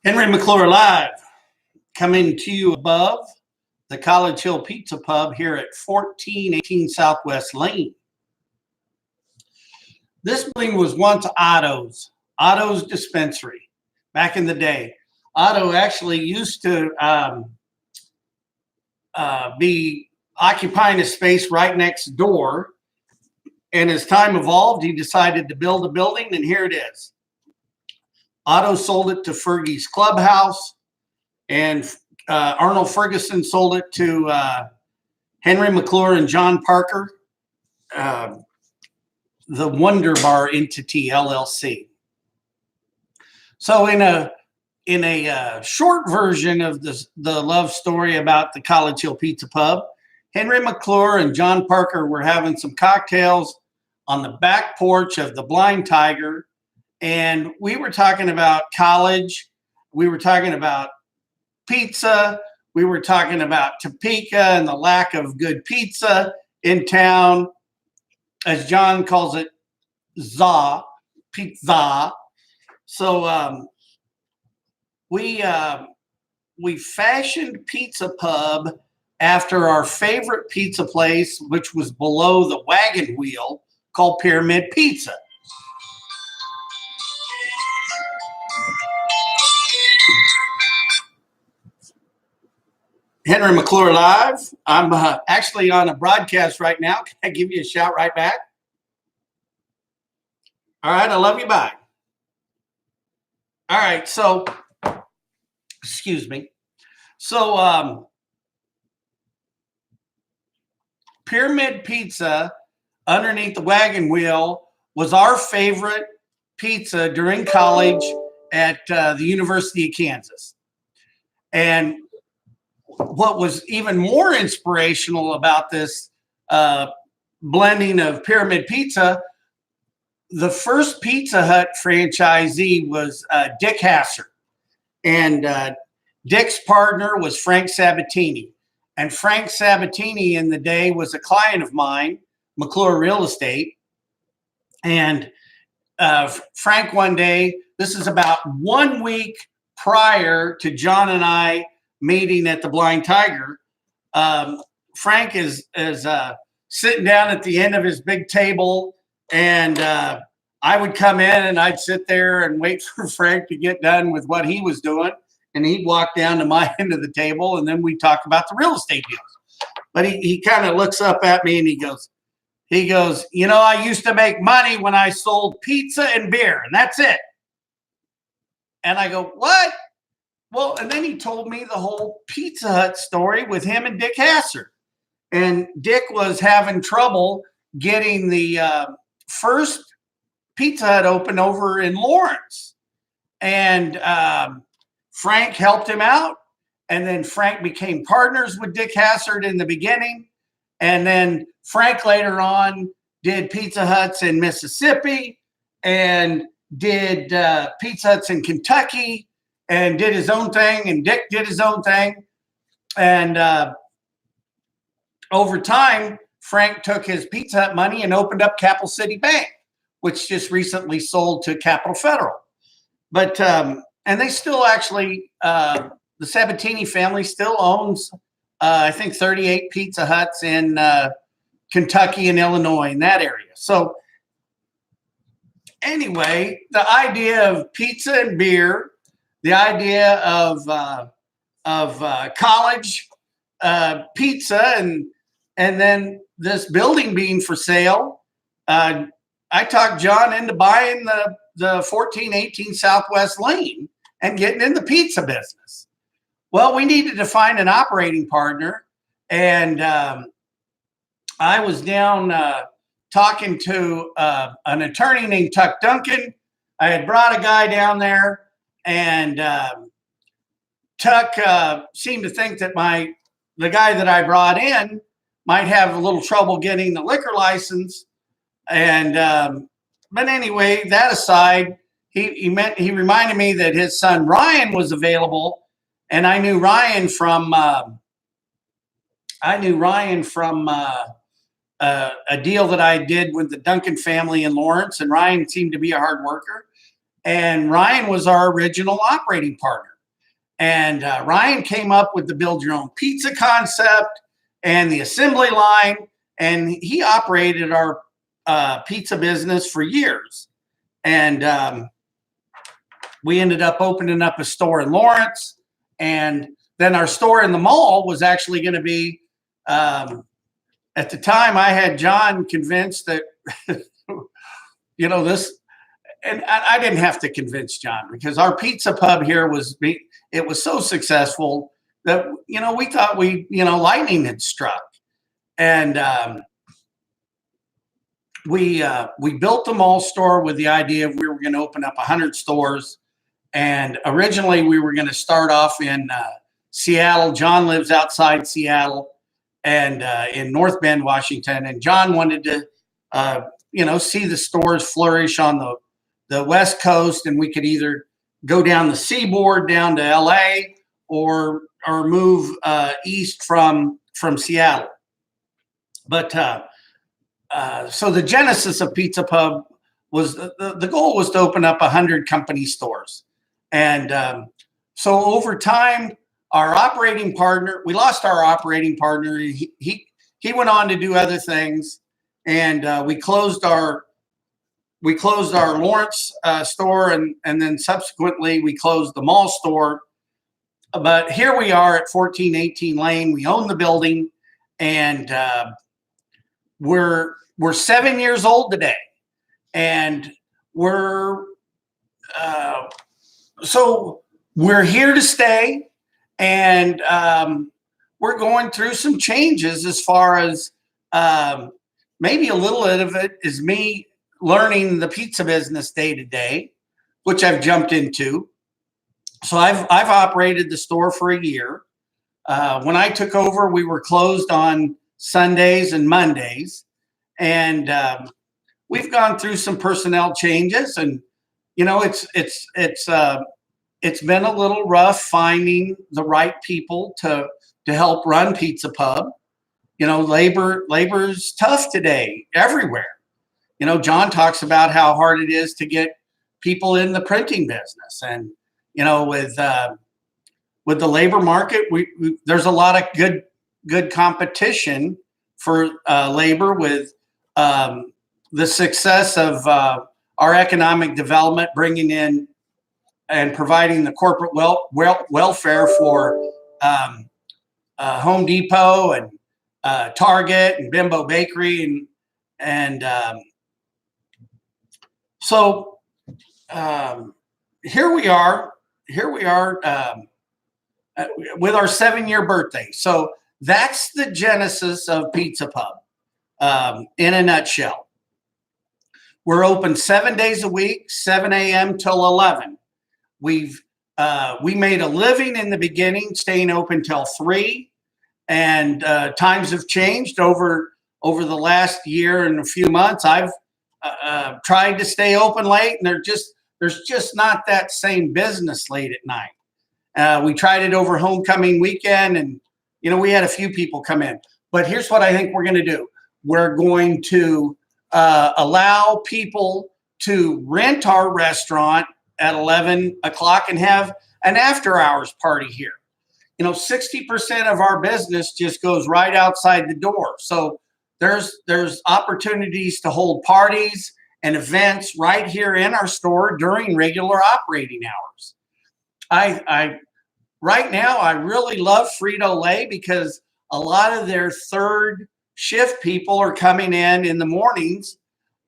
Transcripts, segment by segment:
Henry McClure Live, coming to you above the College Hill Pizza Pub here at 1418 Southwest Lane. This building was once Otto's dispensary back in the day. Otto actually used to be occupying a space right next door. And as time evolved, he decided to build a building, and here it is. Otto sold it to Fergie's Clubhouse, and Arnold Ferguson sold it to Henry McClure and John Parker, the Wonder Bar Entity LLC. So in a short version of the love story about the College Hill Pizza Pub, Henry McClure and John Parker were having some cocktails on the back porch of the Blind Tiger. And we were talking about college. We were talking about pizza. We were talking about Topeka and the lack of good pizza in town. As John calls it, pizza. So we fashioned Pizza Pub after our favorite pizza place, which was below the wagon wheel, called Pyramid Pizza. Henry McClure Live. I'm actually on a broadcast right now. Can I give you a shout right back? All right, I love you. Bye. All right, so, excuse me. So, Pyramid Pizza underneath the wagon wheel was our favorite pizza during college at the University of Kansas. And what was even more inspirational about this blending of Pyramid Pizza, the first Pizza Hut franchisee was Dick Hasser. And Dick's partner was Frank Sabatini. And Frank Sabatini in the day was a client of mine, McClure Real Estate. And Frank one day, this is about 1 week prior to John and I meeting at the Blind Tiger, Frank is sitting down at the end of his big table, and I would come in and I'd sit there and wait for Frank to get done with what he was doing, and he'd walk down to my end of the table, and then we'd talk about the real estate deals. But he kind of looks up at me and he goes, you know, I used to make money when I sold pizza and beer, and that's it. And I go, what? Well, and then he told me the whole Pizza Hut story with him and Dick Hasser. And Dick was having trouble getting the first Pizza Hut open over in Lawrence. And Frank helped him out. And then Frank became partners with Dick Hasser in the beginning. And then Frank later on did Pizza Huts in Mississippi and did Pizza Huts in Kentucky, and did his own thing, and Dick did his own thing. And over time, Frank took his Pizza Hut money and opened up Capital City Bank, which just recently sold to Capital Federal. But, and they still actually, the Sabatini family still owns, I think, 38 Pizza Huts in Kentucky and Illinois, in that area. So anyway, the idea of pizza and beer, the idea of college pizza, and then this building being for sale. I talked John into buying the 1418 Southwest Lane and getting in the pizza business. Well, we needed to find an operating partner, and I was down talking to an attorney named Tuck Duncan. I had brought a guy down there. And Tuck seemed to think that the guy that I brought in might have a little trouble getting the liquor license. And but anyway, that aside, he reminded me that his son Ryan was available, and I knew Ryan from a deal that I did with the Duncan family in Lawrence, and Ryan seemed to be a hard worker. And Ryan was our original operating partner. And Ryan came up with the build your own pizza concept and the assembly line. And he operated our pizza business for years. And we ended up opening up a store in Lawrence. And then our store in the mall was actually going to be, at the time, I had John convinced that, this, and I didn't have to convince John, because our pizza pub here it was so successful that, we thought lightning had struck. And we built the mall store with the idea of we were going to open up 100 stores. And originally we were going to start off in Seattle. John lives outside Seattle and in North Bend, Washington. And John wanted to, see the stores flourish on the West Coast, and we could either go down the seaboard down to LA or move east from Seattle. But so the genesis of Pizza Pub was the goal was to open up 100 company stores. And so over time, our operating partner, we lost our operating partner. He went on to do other things, and we closed our Lawrence store, and then subsequently we closed the mall store. But here we are at 1418 Lane. We own the building, and we're 7 years old today, and so we're here to stay, and we're going through some changes as far as maybe a little bit of it is me learning the pizza business day to day, which I've jumped into. So I've operated the store for a year. When I took over, we were closed on Sundays and Mondays, and we've gone through some personnel changes, and it's been a little rough finding the right people to help run Pizza Pub. Labor's tough today everywhere. John talks about how hard it is to get people in the printing business, and with the labor market, there's a lot of good competition for labor with the success of our economic development, bringing in and providing the corporate welfare for Home Depot and Target and Bimbo Bakery, and so here we are with our 7-year birthday. So that's the genesis of Pizza Pub in a nutshell. We're open 7 days a week, 7 a.m. till 11. We made a living in the beginning, staying open till 3, and times have changed over the last year and a few months. I've tried to stay open late, and there's just not that same business late at night. We tried it over homecoming weekend, and we had a few people come in. But here's what I think we're going to do. We're going to allow people to rent our restaurant at 11 o'clock and have an after hours party here. 60% of our business just goes right outside the door. So there's opportunities to hold parties and events right here in our store during regular operating hours. Right now, I really love Frito-Lay because a lot of their third shift people are coming in the mornings.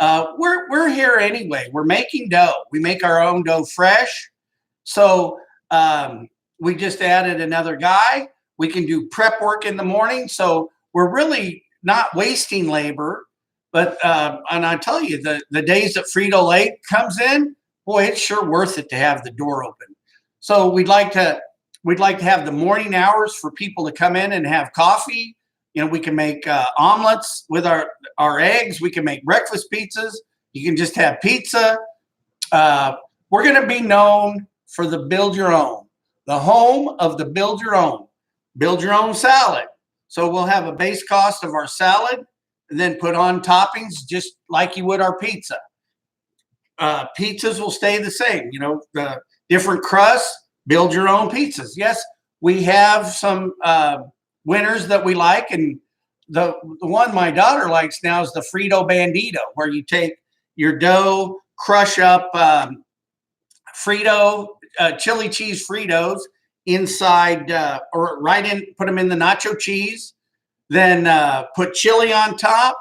We're here anyway. We're making dough. We make our own dough fresh. So we just added another guy. We can do prep work in the morning. So we're really not wasting labor. But and I tell you, the days that Frito-Lay comes in, boy, it's sure worth it to have the door open. So we'd like to have the morning hours for people to come in and have coffee. We can make omelets with our eggs. We can make breakfast pizzas. You can just have pizza. We're going to be known for the build your own, the home of the build your own salad. So we'll have a base cost of our salad and then put on toppings just like you would our pizza. Pizzas will stay the same, the different crusts. build your own pizzas. Yes, we have some winners that we like, and the one my daughter likes now is the Frito Bandito, where you take your dough, crush up Frito chili cheese Fritos inside or right in, put them in the nacho cheese, then put chili on top,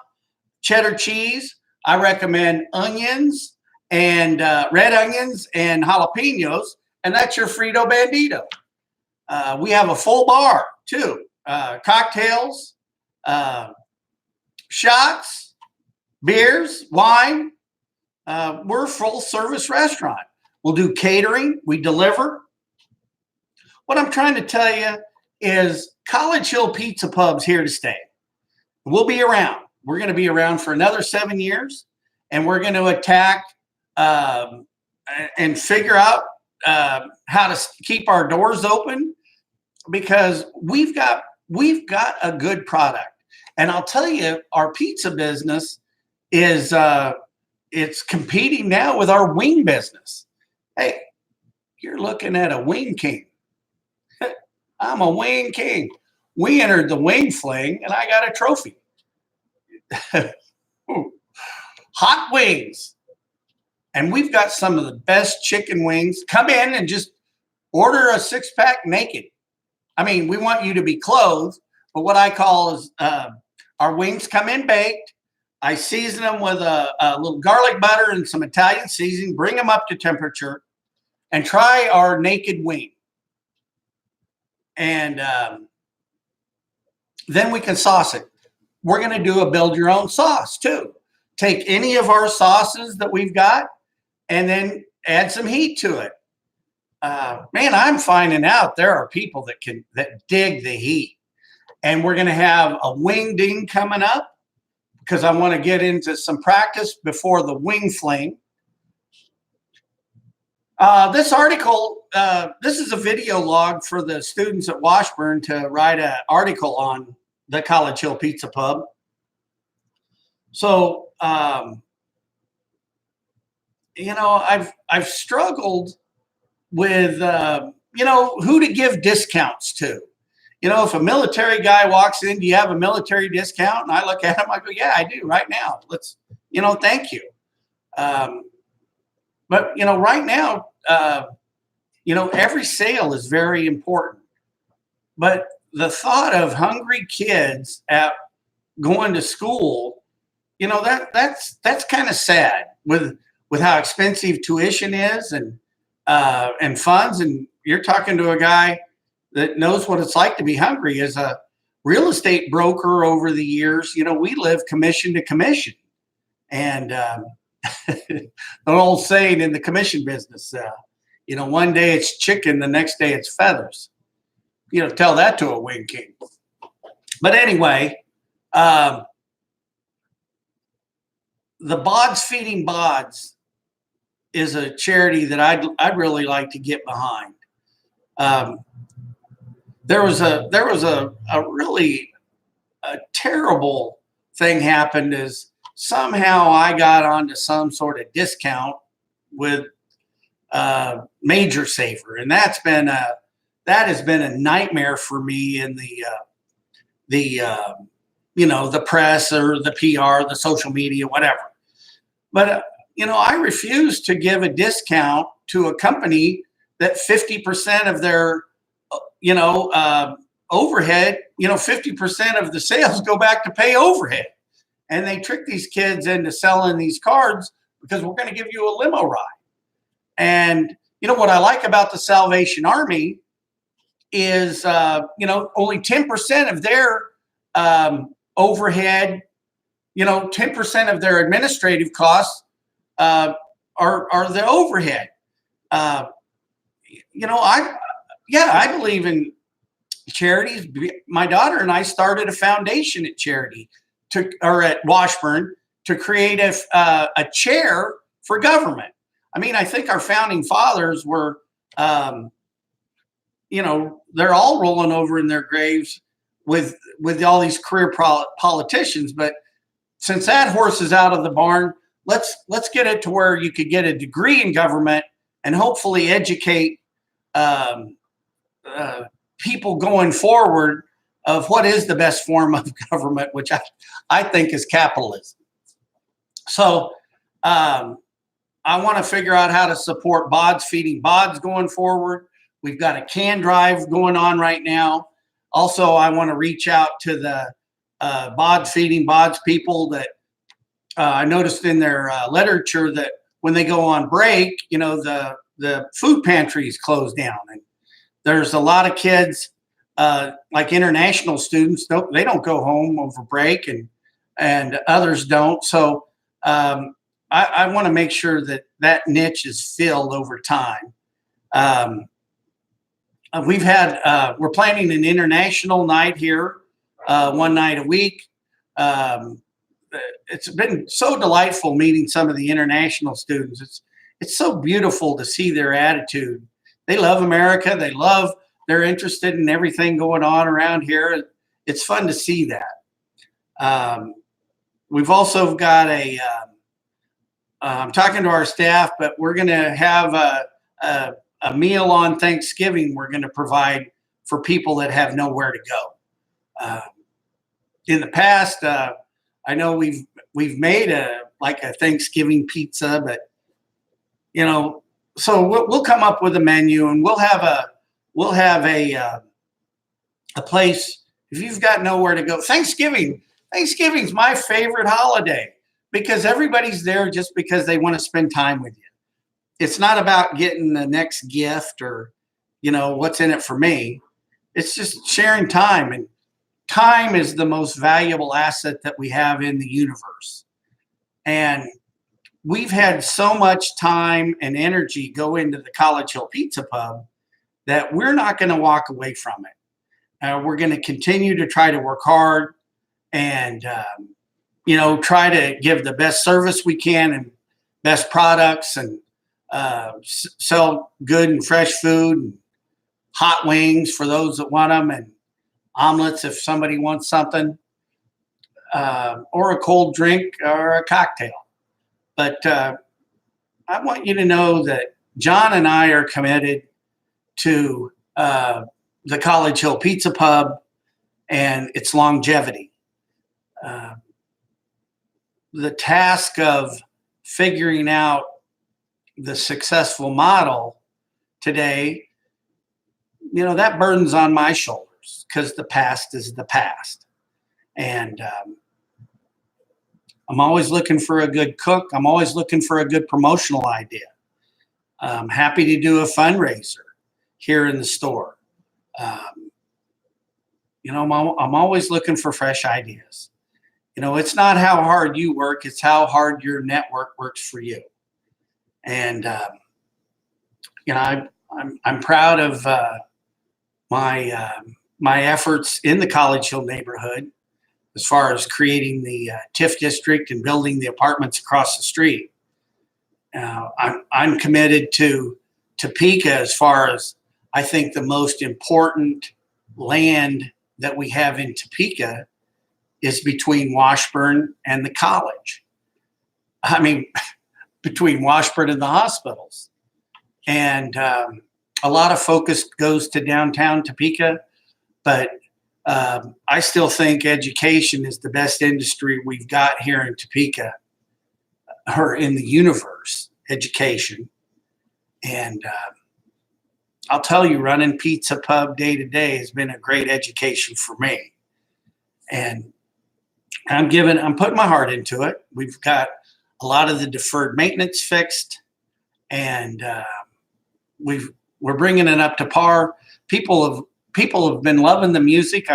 cheddar cheese. I recommend onions and red onions and jalapenos, and that's your Frito Bandito. We have a full bar too, cocktails, shots, beers, wine. We're a full service restaurant. We'll do catering. We deliver. What I'm trying to tell you is College Hill Pizza Pub's here to stay. We'll be around. We're going to be around for another 7 years, and we're going to attack and figure out how to keep our doors open, because we've got a good product. And I'll tell you, our pizza business is it's competing now with our wing business. Hey, you're looking at a wing king. I'm a wing king. We entered the wing fling, and I got a trophy. Hot wings. And we've got some of the best chicken wings. Come in and just order a 6-pack naked. I mean, we want you to be clothed, but what I call is our wings come in baked. I season them with a little garlic butter and some Italian seasoning, bring them up to temperature, and try our naked wing. And then we can sauce it. We're going to do a build your own sauce too. Take any of our sauces that we've got and then add some heat to it. Man, I'm finding out there are people that dig the heat. And we're going to have a wing ding coming up, because I want to get into some practice before the wing fling. This article, this is a video log for the students at Washburn to write an article on the College Hill Pizza Pub. So, I've struggled with, who to give discounts to. If a military guy walks in, do you have a military discount? And I look at him, I go, yeah, I do right now. Let's, thank you. But, right now, every sale is very important. But the thought of hungry kids at going to school, that's kind of sad with how expensive tuition is and funds. And you're talking to a guy that knows what it's like to be hungry. As a real estate broker over the years, we live commission to commission. And an old saying in the commission business, one day it's chicken, the next day it's feathers. Tell that to a wing king. But anyway, the Bods Feeding Bods is a charity that I'd really like to get behind. There was a really terrible thing happened, is somehow I got onto some sort of discount with Major Saver, and that has been a nightmare for me in the press or the PR, the social media, whatever. But I refuse to give a discount to a company that 50% of their overhead, 50% of the sales go back to pay overhead. And they trick these kids into selling these cards because we're going to give you a limo ride. And, what I like about the Salvation Army is, only 10% of their overhead, 10% of their administrative costs are the overhead. I believe in charities. My daughter and I started a foundation at at Washburn to create a chair for government. I mean, I think our founding fathers were, they're all rolling over in their graves with all these career politicians. But since that horse is out of the barn, let's get it to where you could get a degree in government and hopefully educate um, people going forward of what is the best form of government, which I think is capitalism. So I want to figure out how to support BODs, feeding BODs going forward. We've got a can drive going on right now. Also, I want to reach out to the BOD feeding BODs people that I noticed in their literature that when they go on break, you know, the food pantries close down. And there's a lot of kids, like international students, they don't go home over break, and others don't. So I want to make sure that that niche is filled over time. We're planning an international night here, one night a week. It's been so delightful meeting some of the international students. It's so beautiful to see their attitude. They love America. They're interested in everything going on around here. It's fun to see that. We've also got I'm talking to our staff, but we're going to have a meal on Thanksgiving we're going to provide for people that have nowhere to go. In the past, I know we've made a Thanksgiving pizza, but you know, so we'll come up with a menu, and we'll have a place if you've got nowhere to go. Thanksgiving's my favorite holiday because everybody's there just because they want to spend time with you. It's not about getting the next gift or, you know, what's in it for me. It's just sharing time, and time is the most valuable asset that we have in the universe. And we've had so much time and energy go into the College Hill Pizza Pub that we're not going to walk away from it. We're going to continue to try to work hard and, you know, try to give the best service we can and best products, and sell good and fresh food, and hot wings for those that want them, and omelets if somebody wants something, or a cold drink or a cocktail. But I want you to know that John and I are committed to the College Hill Pizza Pub and its longevity. The task of figuring out the successful model today, you know, that burden's on my shoulders because the past is the past. And I'm always looking for a good cook. I'm always looking for a good promotional idea. I'm happy to do a fundraiser here in the store. You know, I'm always looking for fresh ideas. You know, it's not how hard you work, it's how hard your network works for you. And, you know, I'm proud of my efforts in the College Hill neighborhood as far as creating the TIF district and building the apartments across the street. I'm committed to Topeka as far as I think the most important land that we have in Topeka is between Washburn and the college. I mean, between Washburn and the hospitals. And a lot of focus goes to downtown Topeka, but I still think education is the best industry we've got here in Topeka, or in the universe, education. And I'll tell you, running Pizza Pub day to day has been a great education for me. And I'm putting my heart into it. We've got a lot of the deferred maintenance fixed, and we're bringing it up to par. People have been loving the music.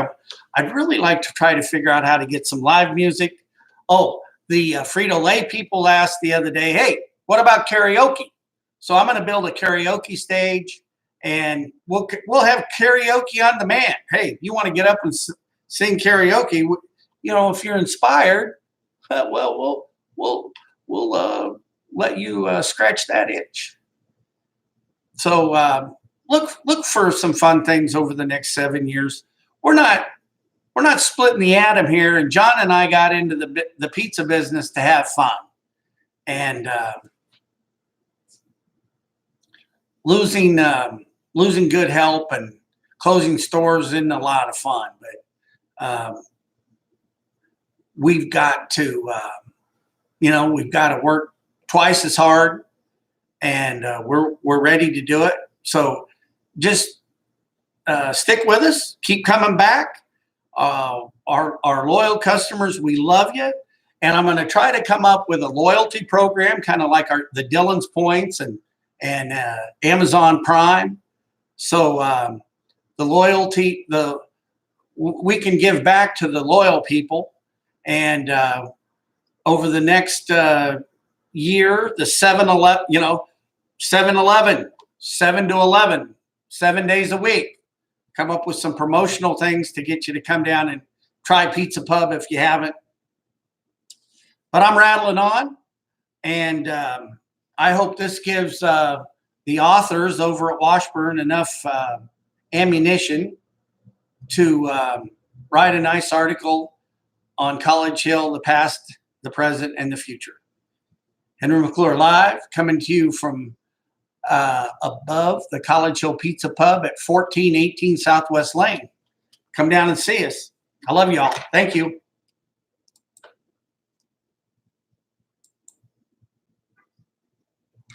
I'd really like to try to figure out how to get some live music. Oh, the Frito-Lay people asked the other day, hey, what about karaoke? So I'm going to build a karaoke stage, and we'll have karaoke on demand. Hey, you want to get up and sing karaoke? You know, if you're inspired, well, we'll let you scratch that itch. So look for some fun things over the next 7 years. We're not splitting the atom here. And John and I got into the pizza business to have fun. And losing losing good help and closing stores isn't a lot of fun, but we've got to, we've got to work twice as hard, and we're ready to do it. So just stick with us, keep coming back. Our loyal customers, we love you. And I'm going to try to come up with a loyalty program, kind of like the Dillon's Points and Amazon Prime. So the loyalty, we can give back to the loyal people. And over the next year, the 7-Eleven, 7 to 11, 7 days a week. Come up with some promotional things to get you to come down and try Pizza Pub if you haven't. But I'm rattling on, and I hope this gives the authors over at Washburn enough ammunition to write a nice article on College Hill, the past, the present, and the future. Henry McClure live, coming to you from above the College Hill Pizza Pub at 1418 Southwest Lane. Come down and see us. I love you all. Thank you.